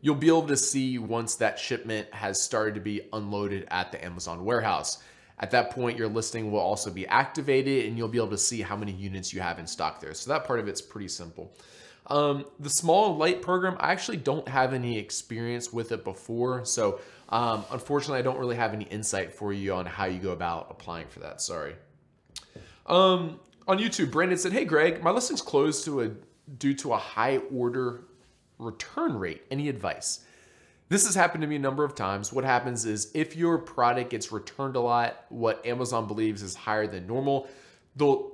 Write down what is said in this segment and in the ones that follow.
you'll be able to see once that shipment has started to be unloaded at the Amazon warehouse. At that point, your listing will also be activated and you'll be able to see how many units you have in stock there. So that part of it's pretty simple. The small light program, I actually don't have any experience with it before. So unfortunately, I don't really have any insight for you on how you go about applying for that. Sorry. On YouTube, Brandon said, "Hey Greg, my listing's closed due to a high order return rate. Any advice?" This has happened to me a number of times. What happens is if your product gets returned a lot, what Amazon believes is higher than normal, they'll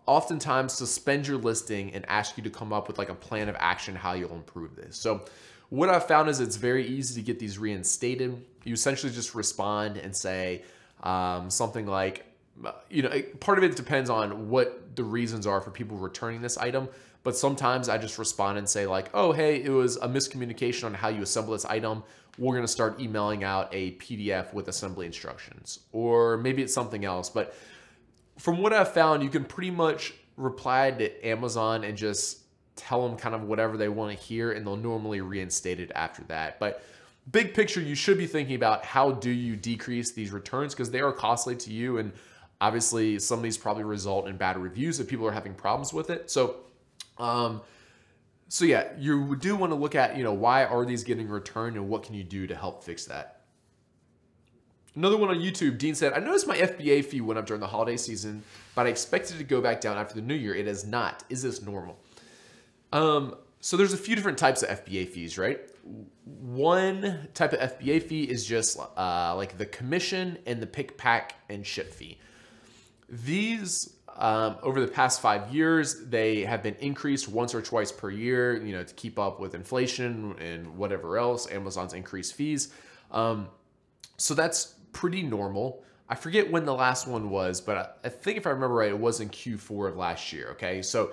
oftentimes suspend your listing and ask you to come up with like a plan of action how you'll improve this. So what I've found is it's very easy to get these reinstated. You essentially just respond and say something like, part of it depends on what the reasons are for people returning this item. But sometimes I just respond and say like, oh, hey, it was a miscommunication on how you assemble this item. We're going to start emailing out a PDF with assembly instructions. Or maybe it's something else. But from what I've found, you can pretty much reply to Amazon and just tell them kind of whatever they want to hear, and they'll normally reinstate it after that. But big picture, you should be thinking about how do you decrease these returns, because they are costly to you. And obviously, some of these probably result in bad reviews if people are having problems with it. So yeah, you do want to look at, why are these getting returned and what can you do to help fix that? Another one on YouTube, Dean said, "I noticed my FBA fee went up during the holiday season, but I expected it to go back down after the new year. It has not. Is this normal?" So there's a few different types of FBA fees, right? One type of FBA fee is just like the commission and the pick, pack, and ship fee. These over the past 5 years, they have been increased once or twice per year, to keep up with inflation and whatever else, Amazon's increased fees. So that's pretty normal. I forget when the last one was, but I think if I remember right, it was in Q4 of last year. Okay. So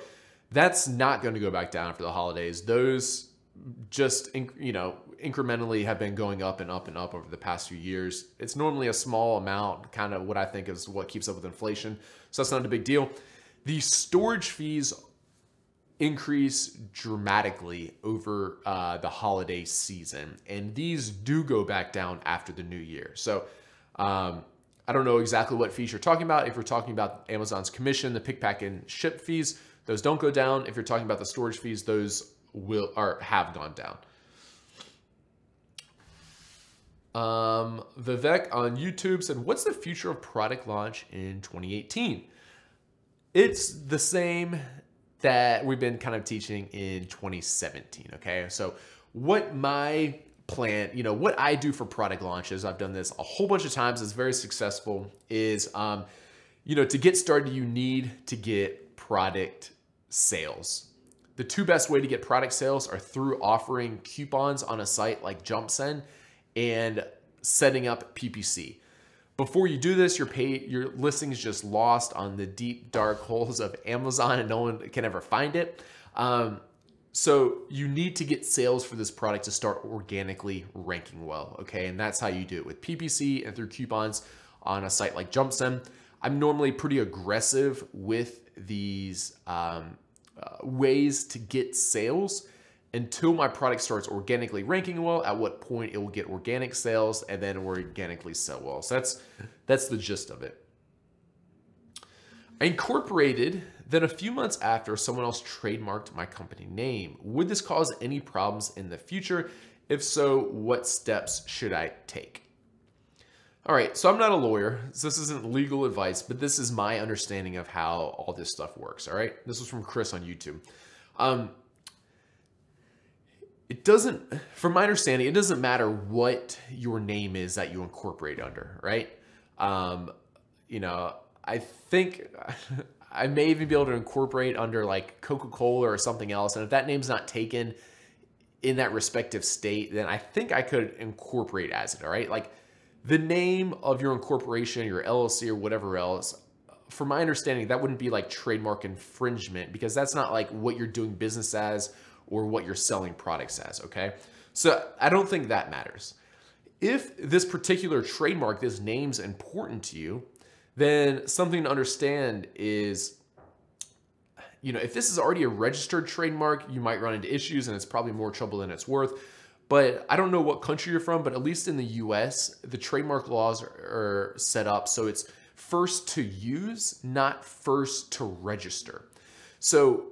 that's not going to go back down for the holidays. Those just, incrementally have been going up and up and up over the past few years. It's normally a small amount, kind of what I think is what keeps up with inflation. So that's not a big deal. The storage fees increase dramatically over the holiday season, and these do go back down after the new year. So I don't know exactly what fees you're talking about. If you're talking about Amazon's commission, the pick, pack, and ship fees, those don't go down. If you're talking about the storage fees, those have gone down. Vivek on YouTube said, "What's the future of product launch in 2018? It's the same that we've been kind of teaching in 2017. Okay. So what my plan, what I do for product launches, I've done this a whole bunch of times. It's very successful is, to get started, you need to get product sales. The two best way to get product sales are through offering coupons on a site like JumpSend and setting up PPC. Before you do this, your listing is just lost on the deep, dark holes of Amazon and no one can ever find it. So you need to get sales for this product to start organically ranking well, okay? And that's how you do it with PPC and through coupons on a site like JumpSend. I'm normally pretty aggressive with these ways to get sales until my product starts organically ranking well, at what point it will get organic sales and then organically sell well. So that's the gist of it. I incorporated, then a few months after, someone else trademarked my company name. Would this cause any problems in the future? If so, what steps should I take? All right, so I'm not a lawyer, so this isn't legal advice, but this is my understanding of how all this stuff works, all right? This was from Chris on YouTube. It doesn't, from my understanding, it doesn't matter what your name is that you incorporate under, right? I think I may even be able to incorporate under like Coca-Cola or something else. And if that name's not taken in that respective state, then I think I could incorporate as it, all right? Like the name of your incorporation, your LLC or whatever else, from my understanding, that wouldn't be like trademark infringement because that's not like what you're doing business as or what you're selling products as, okay? So I don't think that matters. If this particular trademark, this name's important to you, then something to understand is, if this is already a registered trademark, you might run into issues and it's probably more trouble than it's worth. But I don't know what country you're from, but at least in the US, the trademark laws are set up so it's first to use, not first to register. So,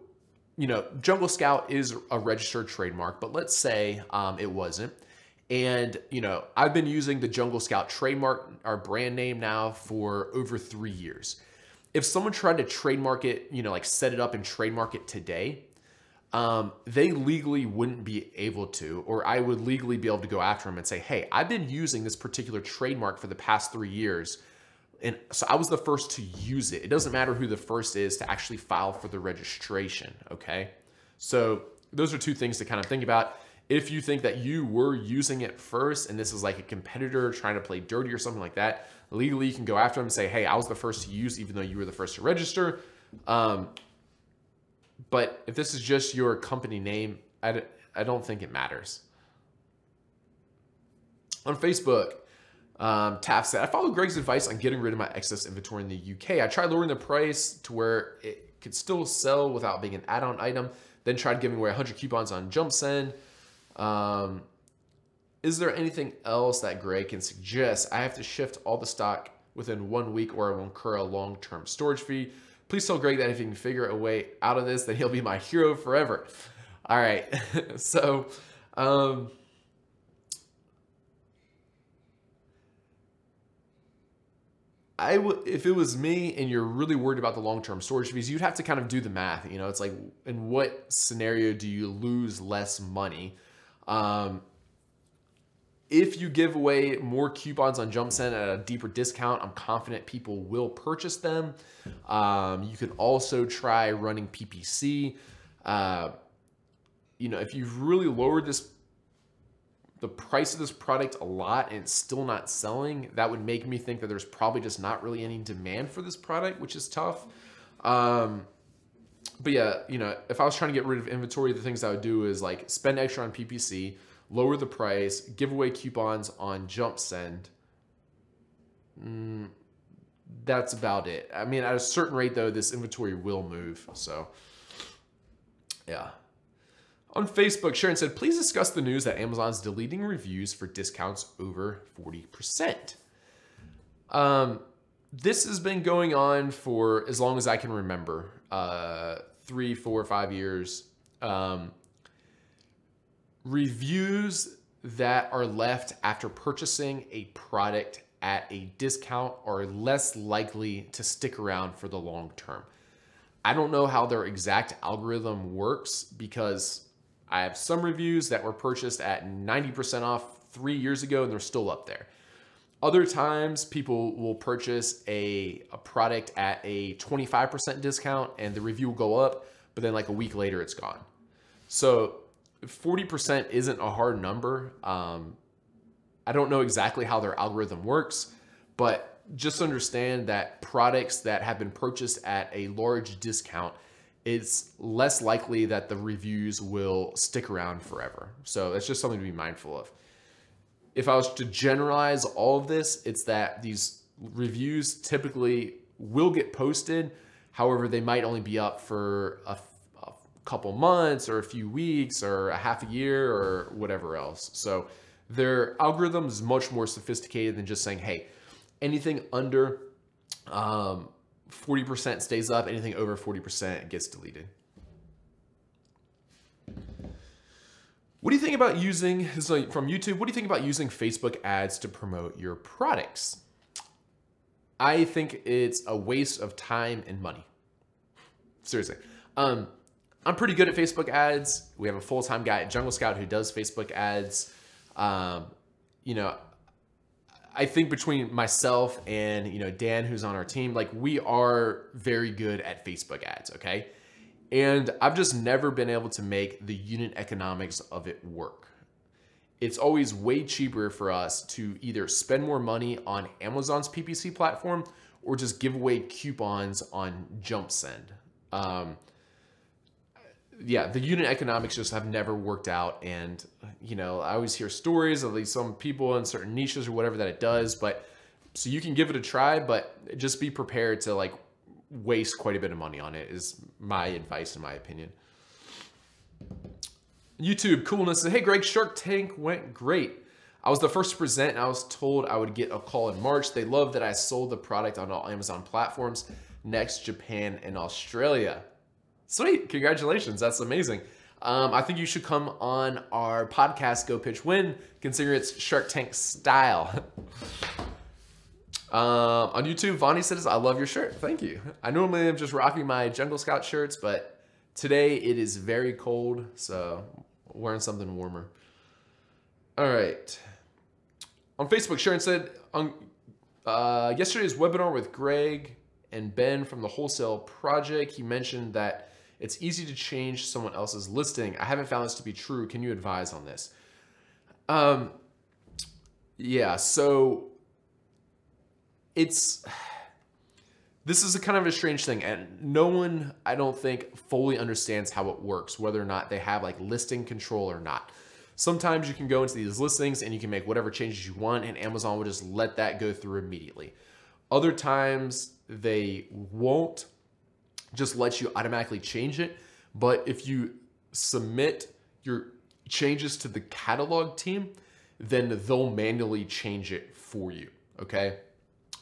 you know, Jungle Scout is a registered trademark, but let's say it wasn't. And, you know, I've been using the Jungle Scout trademark, our brand name now, for over 3 years. If someone tried to trademark it, you know, like set it up and trademark it today, they legally wouldn't be able to, or I would legally be able to go after them and say, hey, I've been using this particular trademark for the past 3 years. And so I was the first to use it. It doesn't matter who the first is to actually file for the registration, okay? So those are two things to kind of think about. If you think that you were using it first and this is like a competitor trying to play dirty or something like that, legally you can go after them and say, hey, I was the first to use even though you were the first to register. But if this is just your company name, I don't think it matters. On Facebook, Taff said, I followed Greg's advice on getting rid of my excess inventory in the UK. I tried lowering the price to where it could still sell without being an add-on item, then tried giving away 100 coupons on JumpSend. Is there anything else that Greg can suggest? I have to shift all the stock within 1 week or I will incur a long-term storage fee. Please tell Greg that if he can figure a way out of this, then he'll be my hero forever. All right. So, if it was me and you're really worried about the long-term storage fees, you'd have to kind of do the math. You know, it's like, in what scenario do you lose less money? If you give away more coupons on JumpSend at a deeper discount, I'm confident people will purchase them. You could also try running PPC. You know, if you've really lowered the price of this product a lot and it's still not selling, that would make me think that there's probably just not really any demand for this product, which is tough. But yeah, you know, if I was trying to get rid of inventory, the things I would do is like spend extra on PPC, lower the price, give away coupons on JumpSend. That's about it. I mean, at a certain rate though, this inventory will move. So yeah. On Facebook, Sharon said, please discuss the news that Amazon's deleting reviews for discounts over 40%. This has been going on for as long as I can remember, 3, 4, 5 years. Reviews that are left after purchasing a product at a discount are less likely to stick around for the long term. I don't know how their exact algorithm works because I have some reviews that were purchased at 90% off 3 years ago and they're still up there. Other times people will purchase a product at a 25% discount and the review will go up, but then like a week later it's gone. So 40% isn't a hard number. I don't know exactly how their algorithm works, but just understand that products that have been purchased at a large discount, it's less likely that the reviews will stick around forever. So that's just something to be mindful of. If I was to generalize all of this, it's that these reviews typically will get posted. However, they might only be up for a couple months or a few weeks or a half a year or whatever else. So their algorithm is much more sophisticated than just saying, hey, anything under 40% stays up, anything over 40% gets deleted. What do you think about using, this is from YouTube, what do you think about using Facebook ads to promote your products? I think it's a waste of time and money. Seriously. I'm pretty good at Facebook ads. We have a full-time guy at Jungle Scout who does Facebook ads. You know, I think between myself and, you know, Dan, who's on our team, like we are very good at Facebook ads, okay? And I've just never been able to make the unit economics of it work. It's always way cheaper for us to either spend more money on Amazon's PPC platform or just give away coupons on JumpSend. Yeah, the unit economics just have never worked out. And, you know, I always hear stories of these some people in certain niches or whatever that it does. But so you can give it a try, but just be prepared to like waste quite a bit of money on it is my advice in my opinion. YouTube Coolness said, hey Greg, Shark Tank went great. I was the first to present and I was told I would get a call in March. They love that I sold the product on all Amazon platforms, next Japan and Australia. Sweet, congratulations, that's amazing. I think you should come on our podcast, Go Pitch Win, considering it's Shark Tank style. On YouTube, Vonnie says, I love your shirt, thank you. I normally am just rocking my Jungle Scout shirts, but today it is very cold, so wearing something warmer. All right. On Facebook, Sharon said, on yesterday's webinar with Greg and Ben from the Wholesale Project, he mentioned that it's easy to change someone else's listing. I haven't found this to be true. Can you advise on this? Yeah, so this is a kind of a strange thing, and no one, I don't think, fully understands how it works, whether or not they have like listing control or not. Sometimes you can go into these listings and you can make whatever changes you want, and Amazon will just let that go through immediately. Other times they won't just let you automatically change it, but if you submit your changes to the catalog team, then they'll manually change it for you, okay?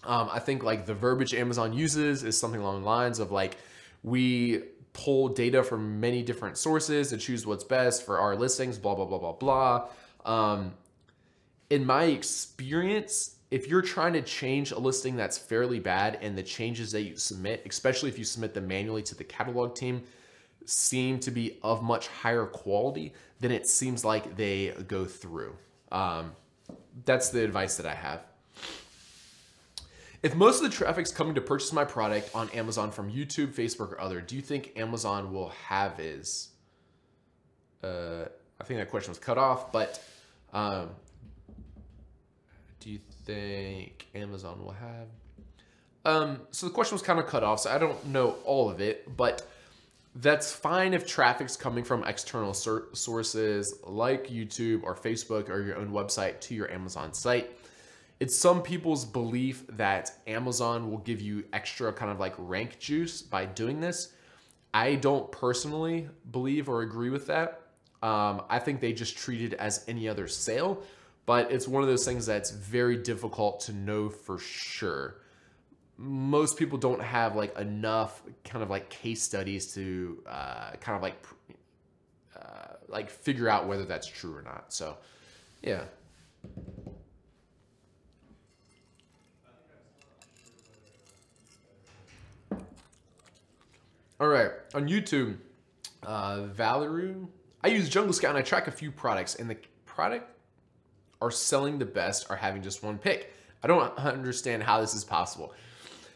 I think like the verbiage Amazon uses is something along the lines of like, we pull data from many different sources to choose what's best for our listings, blah, blah, blah, blah, blah. In my experience, if you're trying to change a listing that's fairly bad and the changes that you submit, especially if you submit them manually to the catalog team, seem to be of much higher quality, then it seems like they go through. That's the advice that I have. If most of the traffic's coming to purchase my product on Amazon from YouTube, Facebook, or other, do you think Amazon will have is? I think that question was cut off, but do you think Amazon will have? So the question was kind of cut off, so I don't know all of it, but that's fine if traffic's coming from external sources like YouTube or Facebook or your own website to your Amazon site. It's some people's belief that Amazon will give you extra kind of like rank juice by doing this. I don't personally believe or agree with that. I think they just treat it as any other sale, but it's one of those things that's very difficult to know for sure. Most people don't have like enough kind of like case studies to kind of like figure out whether that's true or not. So yeah. All right, on YouTube, Valerie, I use Jungle Scout and I track a few products, and the product are selling the best are having just one pick. I don't understand how this is possible.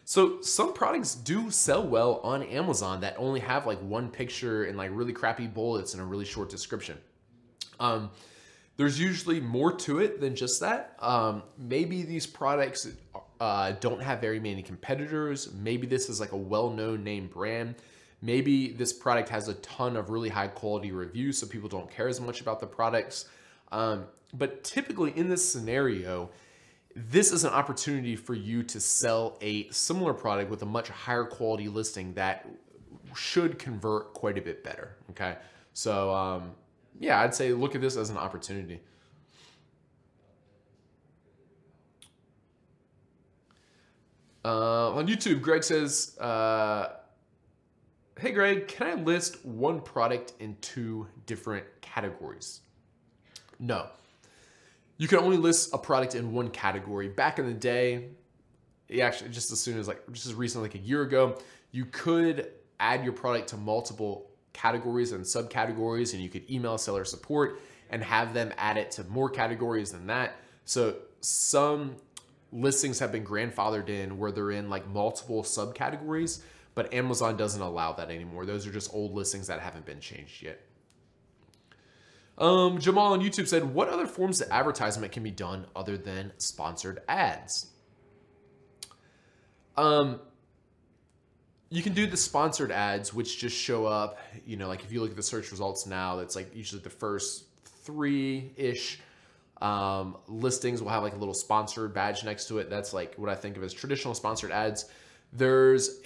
So some products do sell well on Amazon that only have like one picture and like really crappy bullets and a really short description. There's usually more to it than just that. Maybe these products don't have very many competitors. Maybe this is like a well-known name brand. Maybe this product has a ton of really high quality reviews, so people don't care as much about the products. But typically in this scenario, this is an opportunity for you to sell a similar product with a much higher quality listing that should convert quite a bit better, okay? So yeah, I'd say look at this as an opportunity. On YouTube, Greg says, hey Greg, can I list one product in 2 different categories? No. You can only list a product in one category. Back in the day, actually just as recently, like a year ago, you could add your product to multiple categories and subcategories, and you could email seller support and have them add it to more categories than that. So some listings have been grandfathered in where they're in like multiple subcategories, but Amazon doesn't allow that anymore. Those are just old listings that haven't been changed yet. Jamal on YouTube said, what other forms of advertisement can be done other than sponsored ads? You can do the sponsored ads, which just show up, you know, like if you look at the search results now, that's like usually the first 3-ish listings will have like a little sponsored badge next to it. That's like what I think of as traditional sponsored ads. There's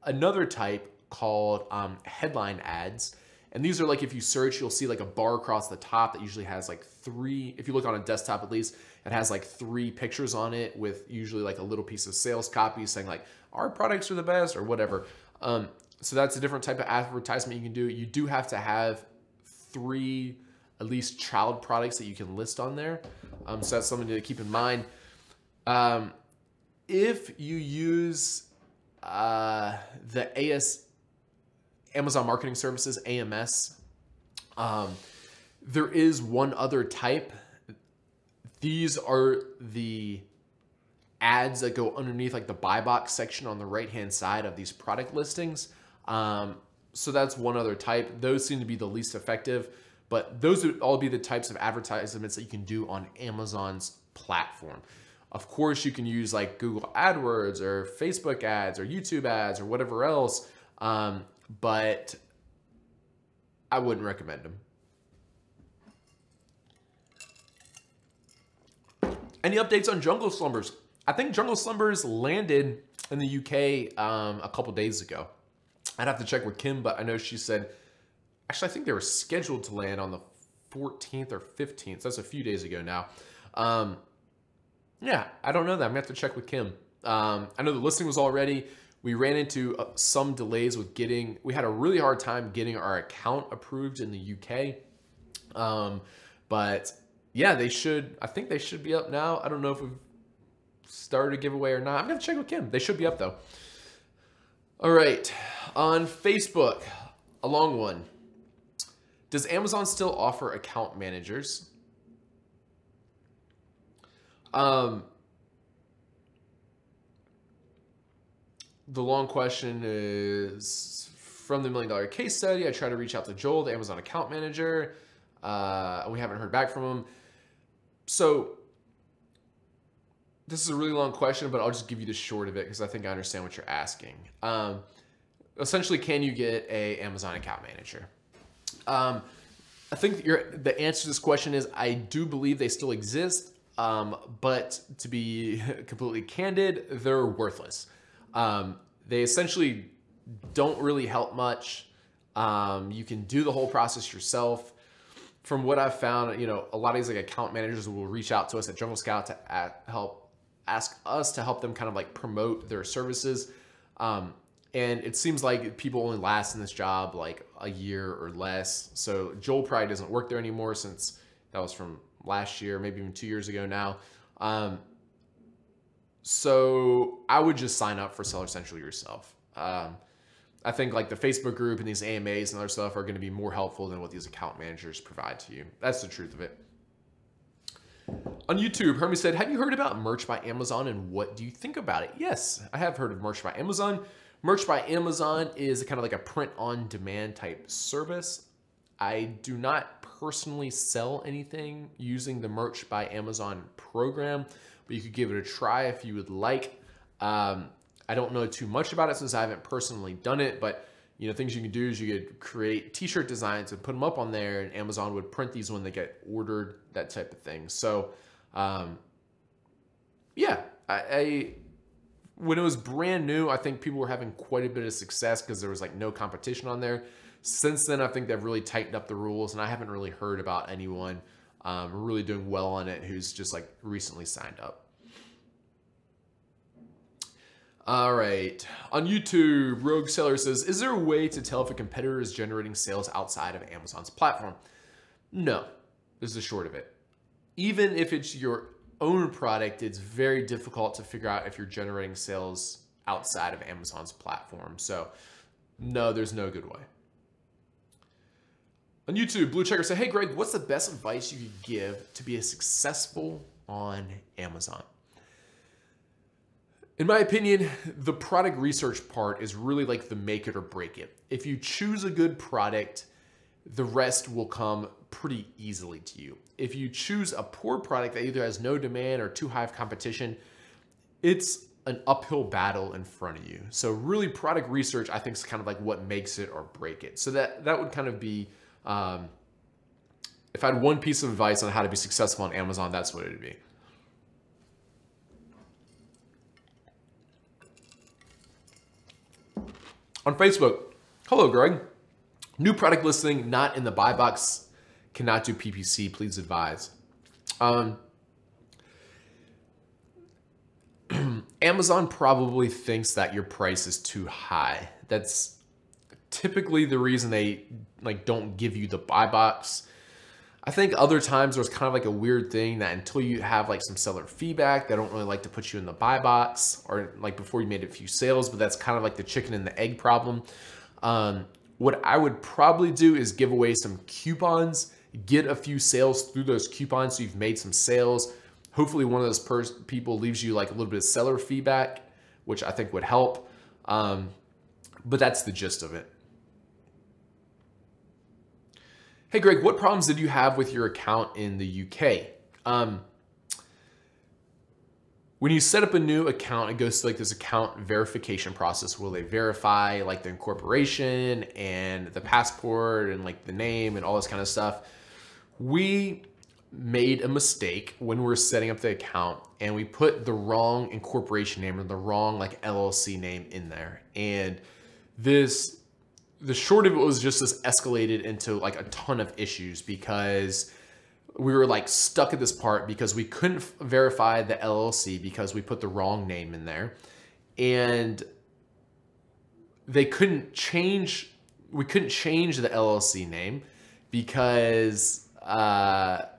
another type called headline ads. And these are like, if you search, you'll see like a bar across the top that usually has like 3, if you look on a desktop at least, it has like 3 pictures on it with usually like a little piece of sales copy saying like, our products are the best or whatever. So that's a different type of advertisement you can do. You do have to have 3 at least child products that you can list on there. So that's something to keep in mind. If you use the Amazon Marketing Services, AMS, there is one other type. These are the ads that go underneath like the buy box section on the right-hand side of these product listings. So that's one other type. Those seem to be the least effective, but those would all be the types of advertisements that you can do on Amazon's platform. Of course, you can use like Google AdWords or Facebook ads or YouTube ads or whatever else, but I wouldn't recommend them. Any updates on Jungle Slumbers? I think Jungle Slumbers landed in the UK a couple days ago. I'd have to check with Kim, but I know she said, actually, I think they were scheduled to land on the 14th or 15th. So that's a few days ago now. Yeah, I don't know that. I'm gonna have to check with Kim. I know the listing was all ready. We ran into some delays with we had a really hard time getting our account approved in the UK. But yeah, I think they should be up now. I don't know if we've started a giveaway or not. I'm gonna check with Kim. They should be up though. All right, on Facebook, a long one. Does Amazon still offer account managers? The long question is, from the $1 million case study, I tried to reach out to Joel, the Amazon account manager. We haven't heard back from him. So this is a really long question, but I'll just give you the short of it because I think I understand what you're asking. Essentially, can you get a Amazon account manager? I think the answer to this question is I do believe they still exist, but to be completely candid, they're worthless. They essentially don't really help much. You can do the whole process yourself. From what I've found, a lot of these like account managers will reach out to us at Jungle Scout to ask us to help them kind of like promote their services. And it seems like people only last in this job like a year or less. So Joel probably doesn't work there anymore since that was from last year, maybe even 2 years ago now. So I would just sign up for Seller Central yourself. I think like the Facebook group and these AMAs and other stuff are going to be more helpful than what these account managers provide to you. That's the truth of it. On YouTube, Hermie said, have you heard about Merch by Amazon and what do you think about it? Yes, I have heard of Merch by Amazon. Merch by Amazon is kind of like a print-on-demand type service. I do not personally sell anything using the Merch by Amazon program, but you could give it a try if you would like. I don't know too much about it since I haven't personally done it, but things you can do is you could create t-shirt designs and put them up on there, and Amazon would print these when they get ordered, that type of thing. So yeah, when it was brand new, I think people were having quite a bit of success because there was like no competition on there. Since then, I think they've really tightened up the rules, and I haven't really heard about anyone really doing well on it who's just like recently signed up. All right, on YouTube, Rogue Seller says, is there a way to tell if a competitor is generating sales outside of Amazon's platform? No, this is the short of it. Even if it's your own product, it's very difficult to figure out if you're generating sales outside of Amazon's platform. So no, there's no good way. On YouTube, Blue Checker said, hey Greg, what's the best advice you could give to be successful on Amazon? In my opinion, the product research part is really like the make it or break it. If you choose a good product, the rest will come pretty easily to you. If you choose a poor product that either has no demand or too high of competition, it's an uphill battle in front of you. So really product research, I think, is kind of like what makes it or break it. So that would kind of be, if I had one piece of advice on how to be successful on Amazon, that's what it would be. On Facebook, hello, Greg. New product listing, not in the buy box, cannot do PPC, please advise. Amazon probably thinks that your price is too high. That's typically the reason they like don't give you the buy box. I think other times there's kind of like a weird thing that until you have like some seller feedback, they don't really like to put you in the buy box, or like before you made a few sales, but that's kind of like the chicken and the egg problem. What I would probably do is give away some coupons, get a few sales through those coupons so you've made some sales. Hopefully one of those people leaves you like a little bit of seller feedback, which I think would help. But that's the gist of it. Hey Greg, what problems did you have with your account in the UK? When you set up a new account, it goes to like this account verification process where they verify like the incorporation and the passport and like the name and all this kind of stuff. We made a mistake when we were setting up the account and we put the wrong incorporation name or the wrong like LLC name in there. And the short of it was just this escalated into like a ton of issues because we were like stuck at this part because we couldn't verify the LLC because we put the wrong name in there, and we couldn't change the LLC name because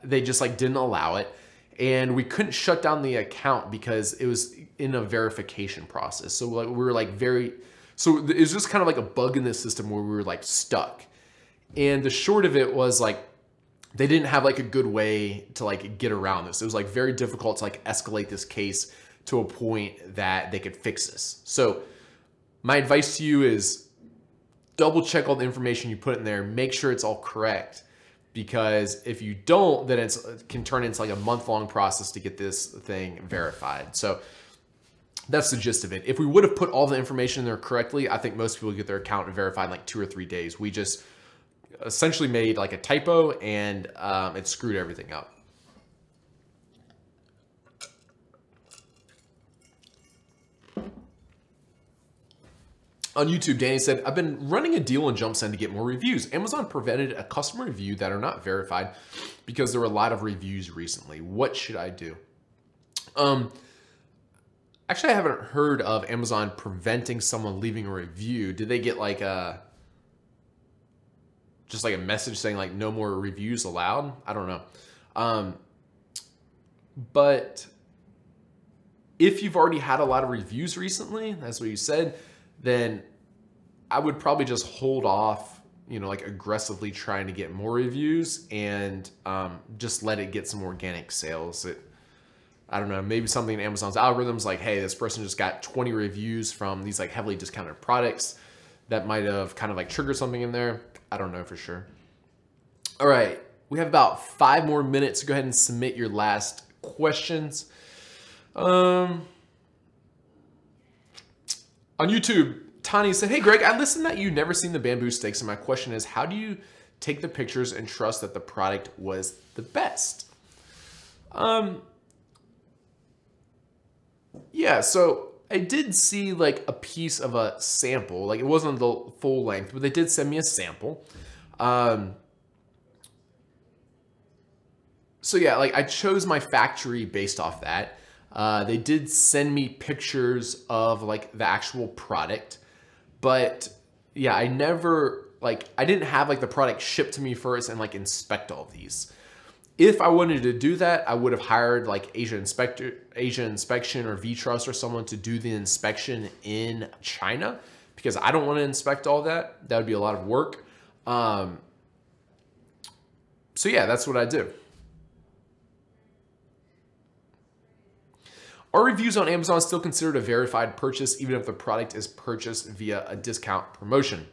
they just like didn't allow it, and we couldn't shut down the account because it was in a verification process. So like we were like so it was just kind of like a bug in the system where we were like stuck. And the short of it was like, they didn't have like a good way to like get around this. It was like very difficult to like escalate this case to a point that they could fix this. So my advice to you is double check all the information you put in there, make sure it's all correct, because if you don't, then it can turn into like a month-long process to get this thing verified. So that's the gist of it. If we would have put all the information in there correctly, I think most people get their account verified in like 2 or 3 days. We just essentially made like a typo and it screwed everything up. On YouTube, Danny said, I've been running a deal on JumpSend to get more reviews. Amazon prevented a customer review that are not verified because there were a lot of reviews recently. What should I do? Actually, I haven't heard of Amazon preventing someone leaving a review. Did they get like just like a message saying like no more reviews allowed? I don't know. But if you've already had a lot of reviews recently, that's what you said, then I would probably just hold off, you know, like aggressively trying to get more reviews and just let it get some organic sales. I don't know, maybe something in Amazon's algorithms like, hey, this person just got 20 reviews from these like heavily discounted products, that might have kind of like triggered something in there. I don't know for sure. All right, we have about 5 more minutes. Go ahead and submit your last questions. On YouTube, Tani said, hey Greg, I listened that you never seen the bamboo sticks, and my question is, how do you take the pictures and trust that the product was the best? Yeah, so I did see like a piece of a sample, like it wasn't the full length, but they did send me a sample. So yeah, like I chose my factory based off that. They did send me pictures of like the actual product, but yeah, I didn't have like the product shipped to me first and like inspect all of these. If I wanted to do that, I would have hired like Asia Inspection or V-Trust or someone to do the inspection in China, because I don't want to inspect all that. That would be a lot of work. So yeah, that's what I do. Are reviews on Amazon still considered a verified purchase even if the product is purchased via a discount promotion?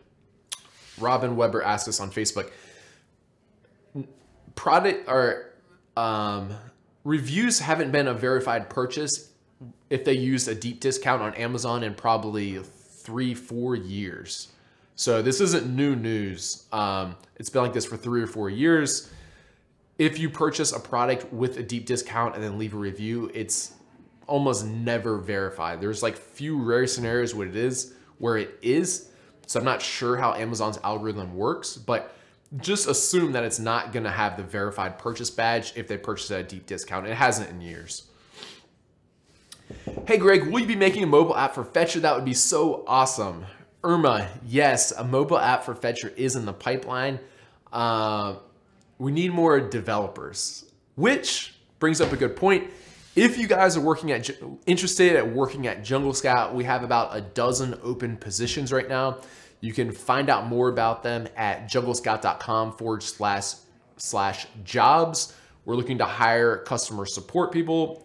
Robin Weber asked us on Facebook. Reviews haven't been a verified purchase if they used a deep discount on Amazon in probably 3-4 years. So this isn't new news. It's been like this for 3 or 4 years. If you purchase a product with a deep discount and then leave a review, it's almost never verified. There's like few rare scenarios where it is, So I'm not sure how Amazon's algorithm works, but just assume that it's not going to have the verified purchase badge if they purchase at a deep discount. It hasn't in years. Hey Greg, will you be making a mobile app for Fetcher? That would be so awesome. Irma, yes, a mobile app for Fetcher is in the pipeline. We need more developers, which brings up a good point. If you guys are interested at working at Jungle Scout, we have about a dozen open positions right now. You can find out more about them at junglescout.com/jobs. We're looking to hire customer support people,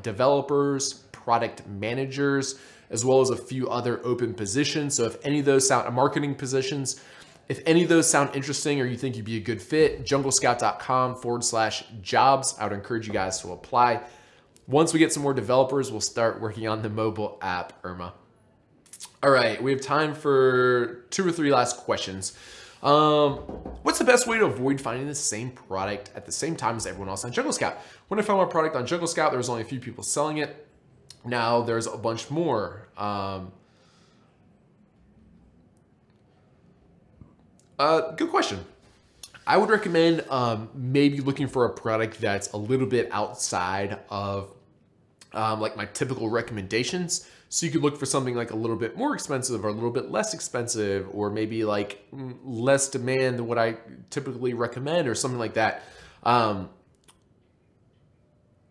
developers, product managers, as well as a few other open positions. So if any of those sound marketing positions, if any of those sound interesting or you think you'd be a good fit, junglescout.com/jobs. I would encourage you guys to apply. Once we get some more developers, we'll start working on the mobile app, Irma. All right, we have time for 2 or 3 last questions. What's the best way to avoid finding the same product at the same time as everyone else on Jungle Scout? When I found my product on Jungle Scout, there was only a few people selling it. Now there's a bunch more. Good question. I would recommend maybe looking for a product that's a little bit outside of like my typical recommendations. So you could look for something like a little bit more expensive or a little bit less expensive, or maybe like less demand than what I typically recommend or something like that.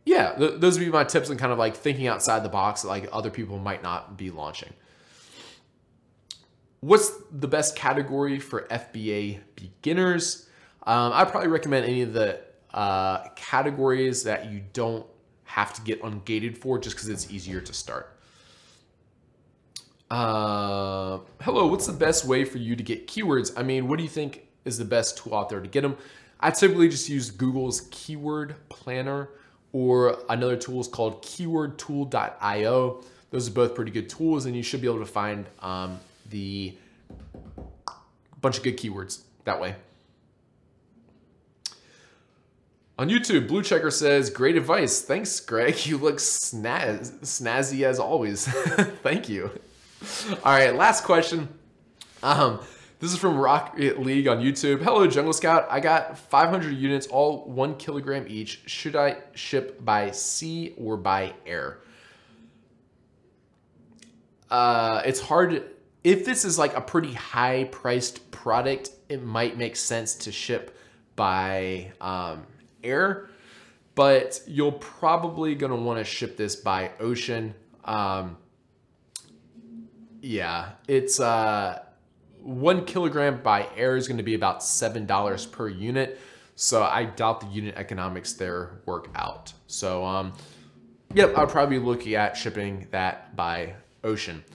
Yeah, those would be my tips and kind of like thinking outside the box that like other people might not be launching. What's the best category for FBA beginners? I'd probably recommend any of the categories that you don't have to get ungated for, just because it's easier to start. Hello, what's the best way for you to get keywords? I mean, what do you think is the best tool out there to get them? I typically just use Google's Keyword Planner, or another tool is called keywordtool.io. Those are both pretty good tools, and you should be able to find the bunch of good keywords that way. On YouTube, Blue Checker says, great advice. Thanks, Greg. You look snazzy as always. Thank you. All right, last question. This is from Rocket League on YouTube. Hello, Jungle Scout. I got 500 units, all 1 kilogram each. Should I ship by sea or by air? It's hard. If this is like a pretty high priced product, it might make sense to ship by air, but you're probably going to want to ship this by ocean. Yeah, it's 1 kilogram by air is going to be about $7 per unit. So I doubt the unit economics there work out. So yep, I'll probably be looking at shipping that by ocean.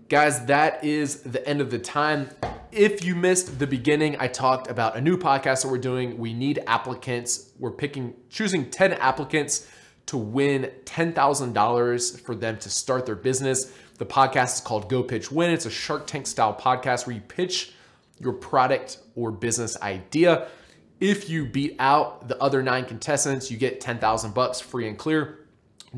Guys, that is the end of the time. If you missed the beginning, I talked about a new podcast that we're doing. We need applicants. We're choosing 10 applicants to win $10,000 for them to start their business. The podcast is called Go Pitch Win. It's a Shark Tank style podcast where you pitch your product or business idea. If you beat out the other 9 contestants, you get $10,000 free and clear.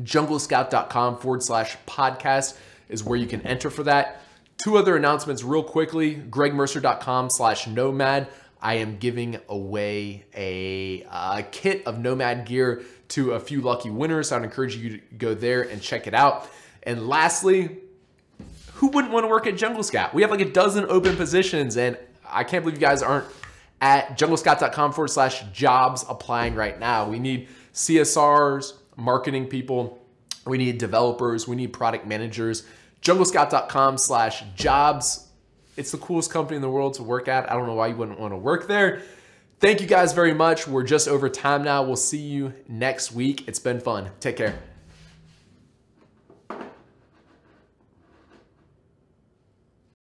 junglescout.com/podcast is where you can enter for that. 2 other announcements real quickly. gregmercer.com/nomad. I am giving away a kit of Nomad gear to a few lucky winners. So I'd encourage you to go there and check it out. And lastly, who wouldn't want to work at Jungle Scout? We have like a dozen open positions, and I can't believe you guys aren't at junglescout.com/jobs applying right now. We need CSRs, marketing people. We need developers. We need product managers. junglescout.com/jobs. It's the coolest company in the world to work at. I don't know why you wouldn't want to work there. Thank you guys very much. We're just over time now. We'll see you next week. It's been fun. Take care.